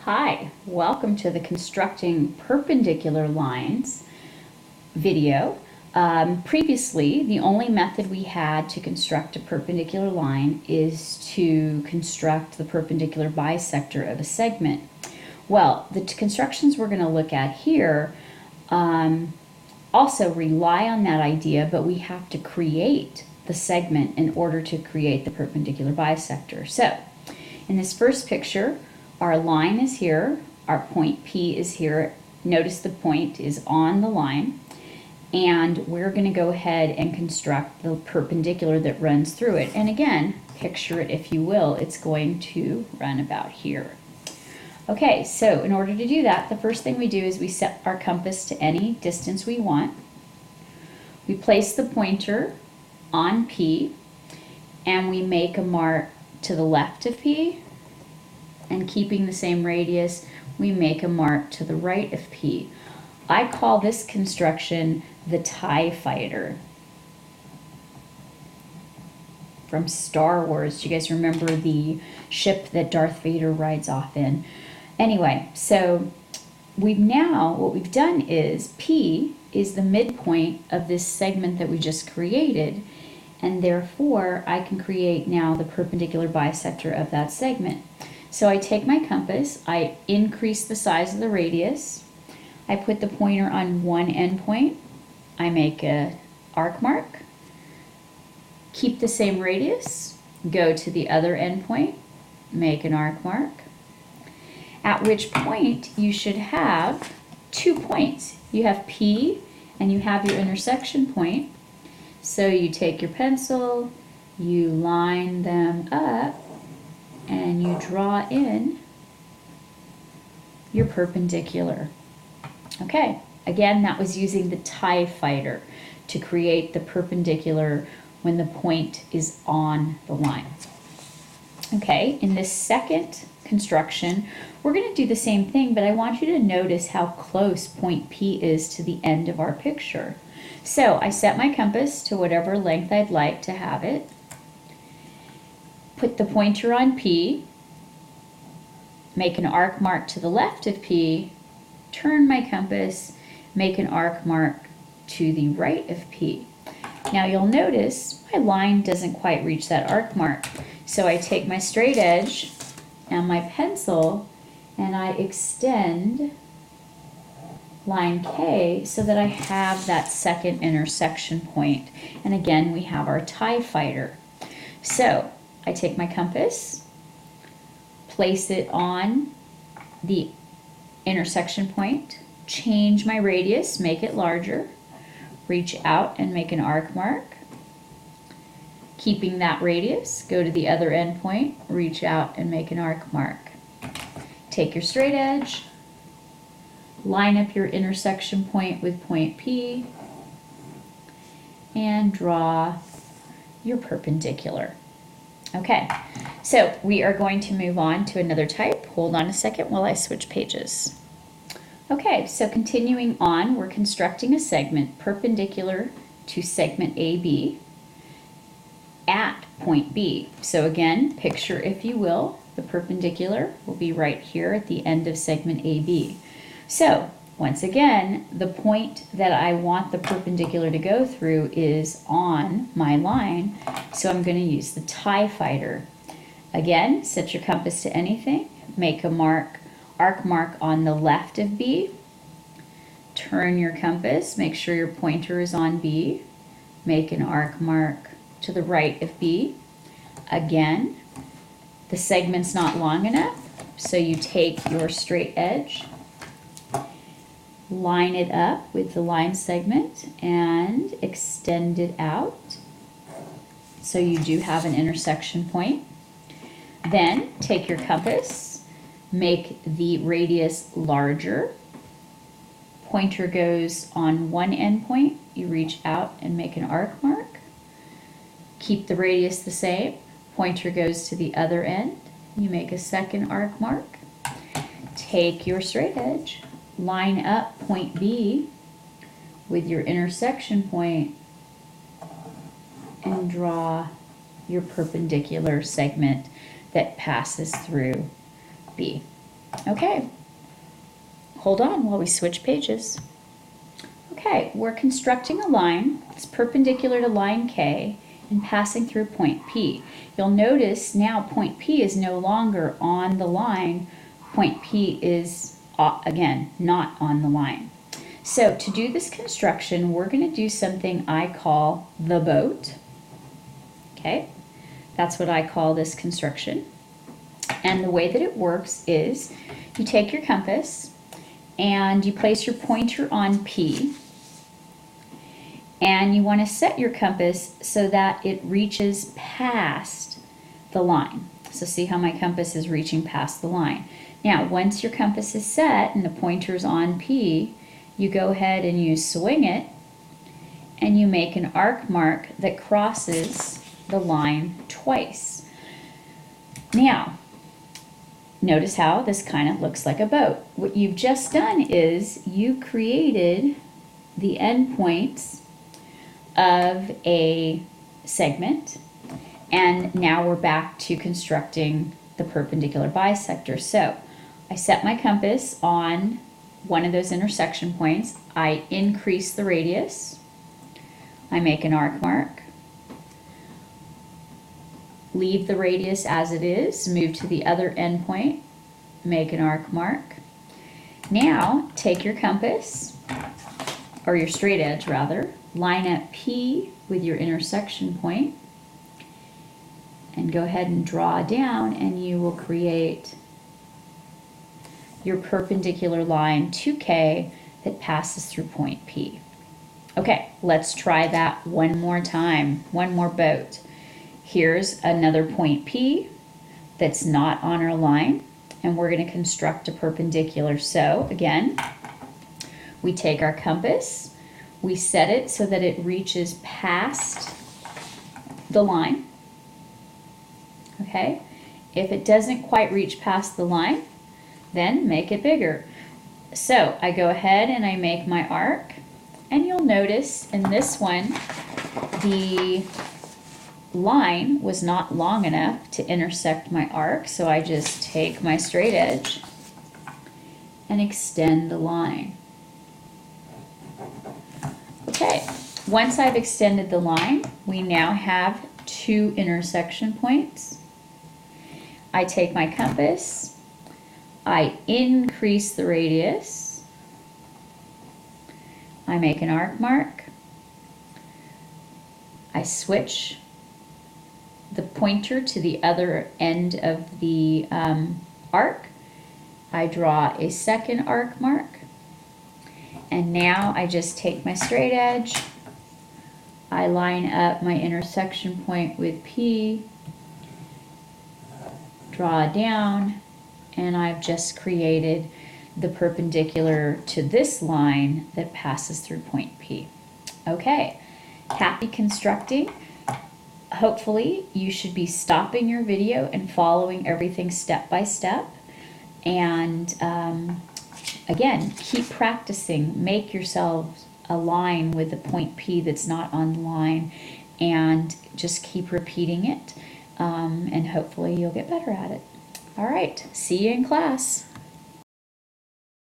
Hi, welcome to the Constructing Perpendicular Lines video. Previously, the only method we had to construct a perpendicular line is to construct the perpendicular bisector of a segment. Well, the constructions we're going to look at here also rely on that idea, but we have to create the segment in order to create the perpendicular bisector. So, in this first picture, our line is here, our point P is here. Notice the point is on the line, and we're going to go ahead and construct the perpendicular that runs through it. And again, picture it if you will, it's going to run about here. Okay, so in order to do that, the first thing we do is we set our compass to any distance we want. We place the pointer on P, and we make a mark to the left of P, and keeping the same radius, we make a mark to the right of P. I call this construction the TIE Fighter from Star Wars. Do you guys remember the ship that Darth Vader rides off in? Anyway, so what we've done is P is the midpoint of this segment that we just created, and therefore I can create now the perpendicular bisector of that segment. So I take my compass, I increase the size of the radius, I put the pointer on one endpoint, I make an arc mark, keep the same radius, go to the other endpoint, make an arc mark, at which point you should have 2 points. You have P and you have your intersection point. So you take your pencil, you line them up, and you draw in your perpendicular. Okay, again, that was using the TIE Fighter to create the perpendicular when the point is on the line. Okay, in this second construction, we're going to do the same thing, but I want you to notice how close point P is to the end of our picture. So I set my compass to whatever length I'd like to have it. Put the pointer on P, make an arc mark to the left of P, turn my compass, make an arc mark to the right of P. Now you'll notice my line doesn't quite reach that arc mark. So I take my straight edge and my pencil and I extend line K so that I have that second intersection point. And again, we have our TIE Fighter. So I take my compass, place it on the intersection point, change my radius, make it larger, reach out and make an arc mark. Keeping that radius, go to the other end point, reach out and make an arc mark. Take your straight edge, line up your intersection point with point P, and draw your perpendicular. Okay, so we are going to move on to another type. Hold on a second while I switch pages. Okay, so continuing on, we're constructing a segment perpendicular to segment AB at point B. So again, picture if you will, the perpendicular will be right here at the end of segment AB. So once again, the point that I want the perpendicular to go through is on my line, so I'm going to use the TIE Fighter. Again, set your compass to anything, make a arc mark on the left of B, turn your compass, make sure your pointer is on B, make an arc mark to the right of B. Again, the segment's not long enough, so you take your straight edge, line it up with the line segment and extend it out so you do have an intersection point. Then take your compass, make the radius larger, pointer goes on one end point, you reach out and make an arc mark, keep the radius the same, pointer goes to the other end, you make a second arc mark, take your straight edge, line up point B with your intersection point and draw your perpendicular segment that passes through B. Okay, hold on while we switch pages. Okay, we're constructing a line that's perpendicular to line K and passing through point P. You'll notice now point P is no longer on the line. Point P is, again, not on the line. So to do this construction, we're going to do something I call the boat. Okay, that's what I call this construction. And the way that it works is you take your compass and you place your pointer on P, and you want to set your compass so that it reaches past the line. So see how my compass is reaching past the line. Now, once your compass is set and the pointer's on P, you go ahead and you swing it and you make an arc mark that crosses the line twice. Now, notice how this kind of looks like a boat. What you've just done is you created the endpoints of a segment, and now we're back to constructing the perpendicular bisector. So I set my compass on one of those intersection points. I increase the radius. I make an arc mark. Leave the radius as it is, move to the other endpoint, make an arc mark. Now take your compass, or your straight edge rather, line up P with your intersection point, and go ahead and draw down, and you will create your perpendicular line to K that passes through point P. Okay, let's try that one more time, one more boat. Here's another point P that's not on our line, and we're going to construct a perpendicular. So again, we take our compass, we set it so that it reaches past the line. Okay, if it doesn't quite reach past the line, then make it bigger. So I go ahead and I make my arc, and you'll notice in this one, the line was not long enough to intersect my arc, so I just take my straight edge and extend the line. Okay, once I've extended the line, we now have two intersection points. I take my compass, I increase the radius, I make an arc mark, I switch the pointer to the other end of the arc, I draw a second arc mark, and now I just take my straight edge, I line up my intersection point with P, draw down, and I've just created the perpendicular to this line that passes through point P. Okay, happy constructing. Hopefully you should be stopping your video and following everything step by step. And again, keep practicing. Make yourselves a line with the point P that's not on the line, and just keep repeating it, and hopefully you'll get better at it. All right, see you in class.